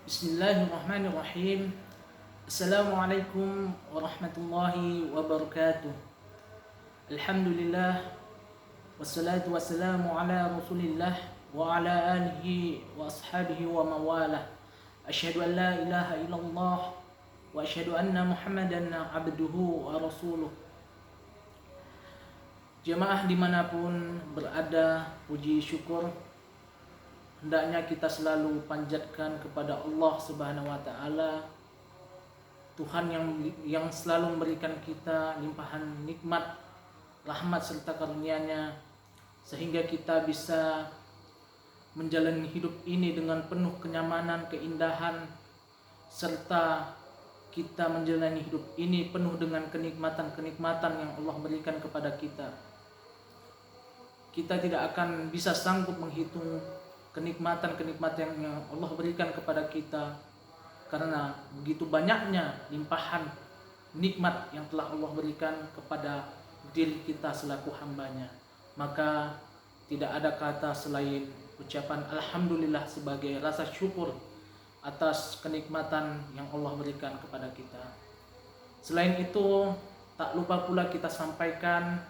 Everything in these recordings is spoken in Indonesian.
Bismillahirrahmanirrahim. Assalamualaikum warahmatullahi wabarakatuh. Alhamdulillah wassalatu wassalamu ala Rasulillah wa ala alihi wa ashabihi wa mawalah. Asyhadu an la ilaha illallah wa asyhadu anna Muhammadan abduhu wa rasuluh. Jemaah dimanapun berada, puji syukur hendaknya kita selalu panjatkan kepada Allah Subhanahu wa taala, Tuhan yang selalu memberikan kita limpahan nikmat, rahmat serta karunia-Nya sehingga kita bisa menjalani hidup ini dengan penuh kenyamanan, keindahan, serta kita menjalani hidup ini penuh dengan kenikmatan-kenikmatan yang Allah berikan kepada kita. Kita tidak akan bisa sanggup menghitung kenikmatan-kenikmatan yang Allah berikan kepada kita, karena begitu banyaknya limpahan nikmat yang telah Allah berikan kepada diri kita selaku hambanya. Maka tidak ada kata selain ucapan Alhamdulillah sebagai rasa syukur atas kenikmatan yang Allah berikan kepada kita. Selain itu, tak lupa pula kita sampaikan,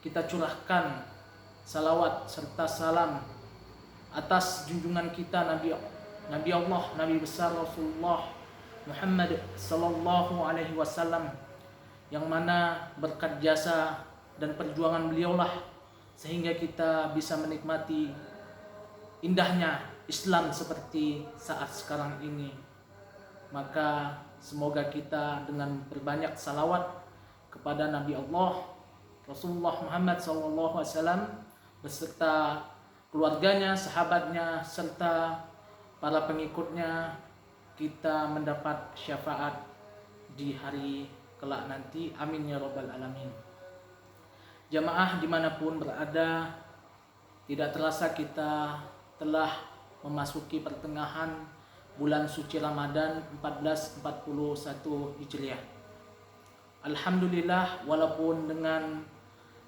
kita curahkan salawat serta salam atas junjungan kita Nabi Allah, Nabi besar Rasulullah Muhammad sallallahu alaihi wasallam, yang mana berkat jasa dan perjuangan beliaulah sehingga kita bisa menikmati indahnya Islam seperti saat sekarang ini. Maka semoga kita dengan berbanyak salawat kepada Nabi Allah Rasulullah Muhammad sallallahu alaihi wasallam beserta keluarganya, sahabatnya, serta para pengikutnya, kita mendapat syafaat di hari kelak nanti. Amin ya rabbal alamin. Jamaah dimanapun berada, tidak terasa kita telah memasuki pertengahan bulan suci Ramadan 1441 Hijriah. Alhamdulillah, walaupun dengan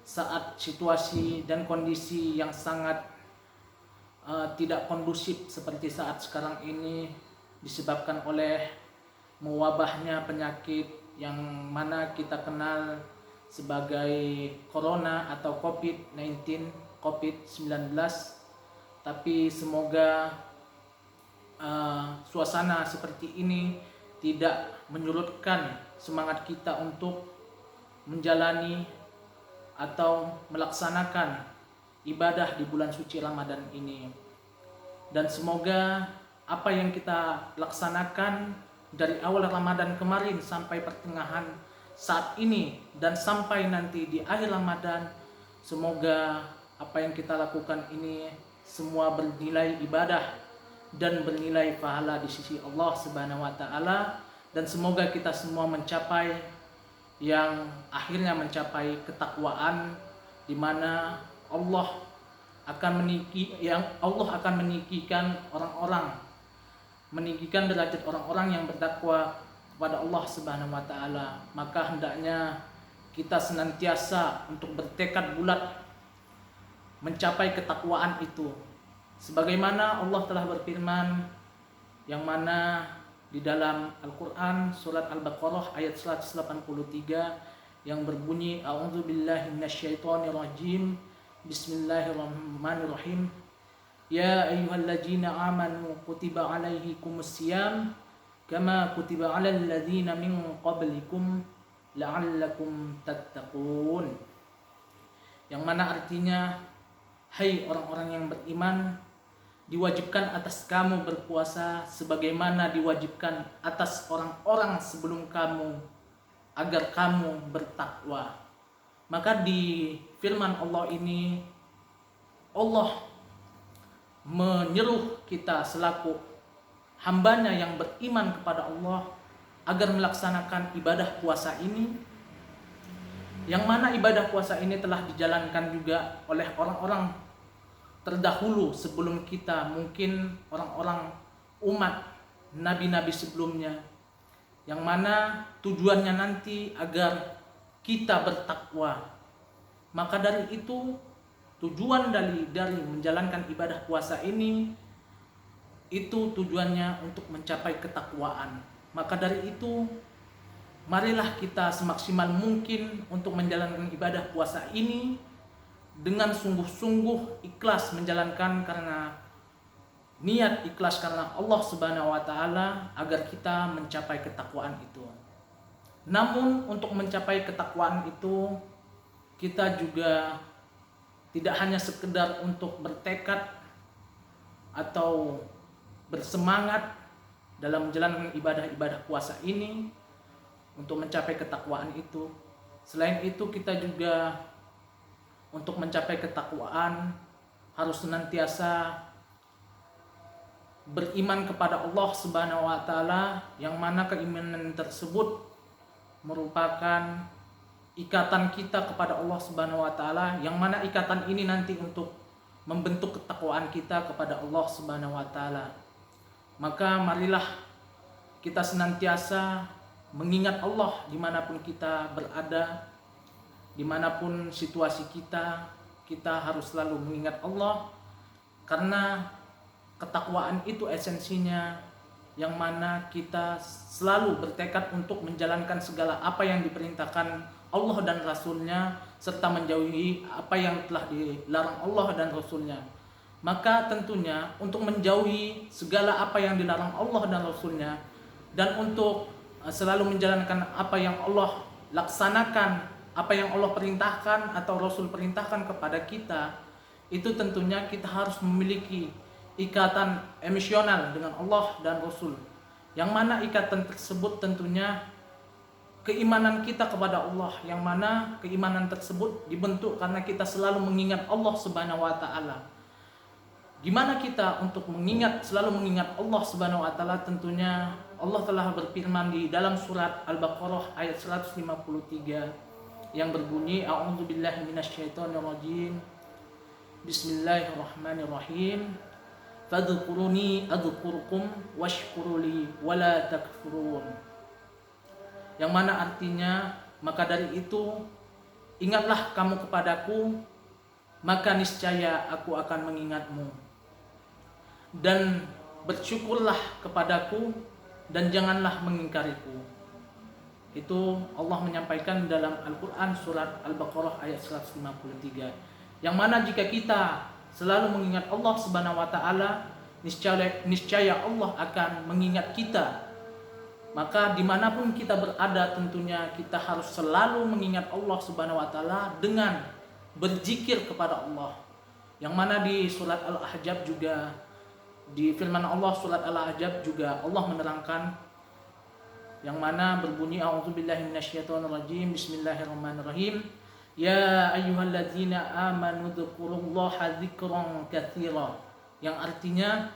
saat situasi dan kondisi yang sangat tidak kondusif seperti saat sekarang ini, disebabkan oleh mewabahnya penyakit yang mana kita kenal sebagai Corona atau COVID-19, COVID-19. Tapi semoga suasana seperti ini tidak menyurutkan semangat kita untuk menjalani atau melaksanakan ibadah di bulan suci Ramadan ini. Dan semoga apa yang kita laksanakan dari awal Ramadan kemarin sampai pertengahan saat ini dan sampai nanti di akhir Ramadan, semoga apa yang kita lakukan ini semua bernilai ibadah dan bernilai pahala di sisi Allah Subhanahu wa taala, dan semoga kita semua mencapai yang akhirnya mencapai ketakwaan, di mana Allah akan meninggikan orang-orang, meninggikan derajat orang-orang yang bertakwa kepada Allah Subhanahu wa taala. Maka hendaknya kita senantiasa untuk bertekad bulat mencapai ketakwaan itu. Sebagaimana Allah telah berfirman, yang mana di dalam Al-Quran surat Al-Baqarah ayat 183 yang berbunyi, A'udzubillahi minasyaitonirrajim, Bismillahirrahmanirrahim. Ya ayyuhalladzina amanu kutiba alaihikumusiyam kama kutiba alal ladzina min qablikum la'allakum tattaqun. Yang mana artinya, hai orang-orang yang beriman, diwajibkan atas kamu berpuasa sebagaimana diwajibkan atas orang-orang sebelum kamu, agar kamu bertakwa. Maka di firman Allah ini, Allah menyeru kita selaku hambanya yang beriman kepada Allah agar melaksanakan ibadah puasa ini, yang mana ibadah puasa ini telah dijalankan juga oleh orang-orang terdahulu sebelum kita, mungkin orang-orang umat nabi-nabi sebelumnya, yang mana tujuannya nanti agar kita bertakwa. Maka dari itu, tujuan dari menjalankan ibadah puasa ini itu tujuannya untuk mencapai ketakwaan. Maka dari itu, marilah kita semaksimal mungkin untuk menjalankan ibadah puasa ini dengan sungguh-sungguh ikhlas menjalankan, karena niat ikhlas karena Allah Subhanahu wa taala agar kita mencapai ketakwaan itu. Namun untuk mencapai ketakwaan itu, kita juga tidak hanya sekedar untuk bertekad atau bersemangat dalam menjalankan ibadah-ibadah puasa ini untuk mencapai ketakwaan itu. Selain itu, kita juga untuk mencapai ketakwaan harus senantiasa beriman kepada Allah Subhanahu wa taala, yang mana keimanan tersebut merupakan ikatan kita kepada Allah Subhanahu wa taala, yang mana ikatan ini nanti untuk membentuk ketakwaan kita kepada Allah Subhanahu wa taala. Maka marilah kita senantiasa mengingat Allah dimanapun kita berada, dimanapun situasi kita harus selalu mengingat Allah, karena ketakwaan itu esensinya, yang mana kita selalu bertekad untuk menjalankan segala apa yang diperintahkan Allah dan Rasulnya, serta menjauhi apa yang telah dilarang Allah dan Rasulnya. Maka tentunya untuk menjauhi segala apa yang dilarang Allah dan Rasulnya, dan untuk selalu menjalankan apa yang Allah laksanakan, apa yang Allah perintahkan atau Rasul perintahkan kepada kita, itu tentunya kita harus memiliki ikatan emosional dengan Allah dan Rasul, yang mana ikatan tersebut tentunya keimanan kita kepada Allah, yang mana keimanan tersebut dibentuk karena kita selalu mengingat Allah Subhanahu wa taala. Gimana kita untuk selalu mengingat Allah Subhanahu wa taala? Tentunya Allah telah berfirman di dalam surat Al-Baqarah ayat 153 yang berbunyi, A'udzubillahi minasyaitonirrajim. Bismillahirrahmanirrahim. Fadhkuruni adzkurkum washkuruli wala takfurun. Yang mana artinya, maka dari itu ingatlah kamu kepadaku, maka niscaya aku akan mengingatmu, dan bersyukurlah kepadaku, dan janganlah mengingkariku. Itu Allah menyampaikan dalam Al-Quran surat Al-Baqarah ayat 153. Yang mana jika kita selalu mengingat Allah Subhanahu wa taala, niscaya Allah akan mengingat kita. Maka dimanapun kita berada, tentunya kita harus selalu mengingat Allah Subhanahu wa taala dengan berzikir kepada Allah. Yang mana di surat Al-Ahzab juga, di firman Allah surat Al-Ahzab juga Allah menerangkan, yang mana berbunyi, A'udzubillahi minasyaitonirrajim. Bismillahirrahmanirrahim. Ya ayyuhalladzina amanu dzkurullaha dzikran katsira. Yang artinya,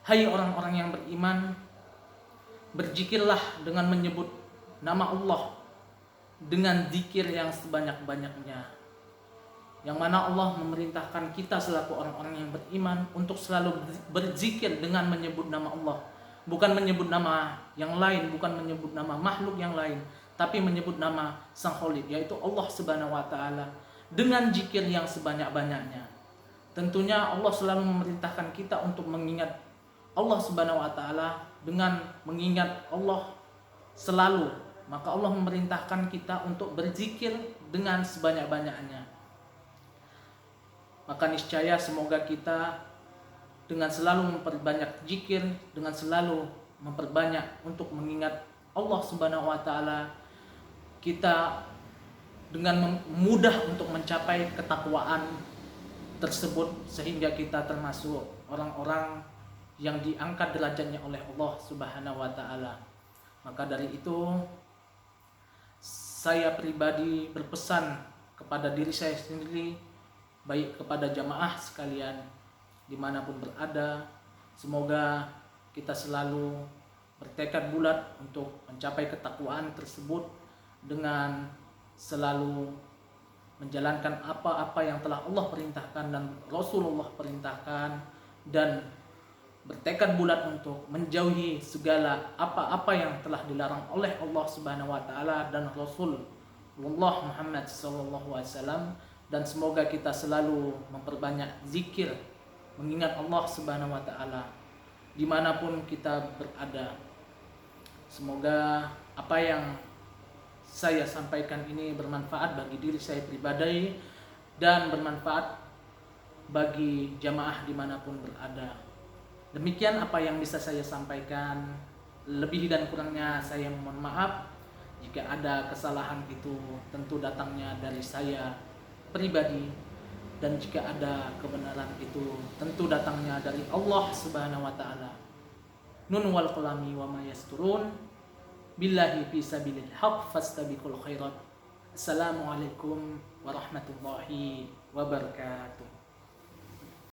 hai orang-orang yang beriman, berzikirlah dengan menyebut nama Allah dengan zikir yang sebanyak-banyaknya. Yang mana Allah memerintahkan kita selaku orang-orang yang beriman untuk selalu berzikir dengan menyebut nama Allah. Bukan menyebut nama yang lain, bukan menyebut nama makhluk yang lain, tapi menyebut nama Sang Khalid, yaitu Allah Subhanahu wa taala, dengan zikir yang sebanyak-banyaknya. Tentunya Allah selalu memerintahkan kita untuk mengingat Allah Subhanahu wa taala dengan mengingat Allah selalu. Maka Allah memerintahkan kita untuk berzikir dengan sebanyak-banyaknya. Maka niscaya semoga kita dengan selalu memperbanyak zikir, dengan selalu memperbanyak untuk mengingat Allah Subhanahu wa taala, kita dengan mudah untuk mencapai ketakwaan tersebut, sehingga kita termasuk orang-orang yang diangkat derajatnya oleh Allah Subhanahu wa taala. Maka dari itu, saya pribadi berpesan kepada diri saya sendiri, baik kepada jamaah sekalian dimanapun berada, semoga kita selalu bertekad bulat untuk mencapai ketakwaan tersebut dengan selalu menjalankan apa-apa yang telah Allah perintahkan dan Rasulullah perintahkan, dan bertekad bulat untuk menjauhi segala apa-apa yang telah dilarang oleh Allah Subhanahu wa taala dan Rasulullah Muhammad sallallahu alaihi wasallam. Dan semoga kita selalu memperbanyak zikir, mengingat Allah Subhanahu wa taala. dimanapun kita berada. Semoga apa yang saya sampaikan ini bermanfaat bagi diri saya pribadi dan bermanfaat bagi jamaah dimanapun berada. Demikian apa yang bisa saya sampaikan. Lebih dan kurangnya saya mohon maaf. Jika ada kesalahan itu tentu datangnya dari saya pribadi, dan jika ada kebenaran itu tentu datangnya dari Allah Subhanahu wa taala. Nun wal qalami wa ma yasturun. Billahi fi sabilil haq fastabiqul khairat. Assalamualaikum warahmatullahi wabarakatuh.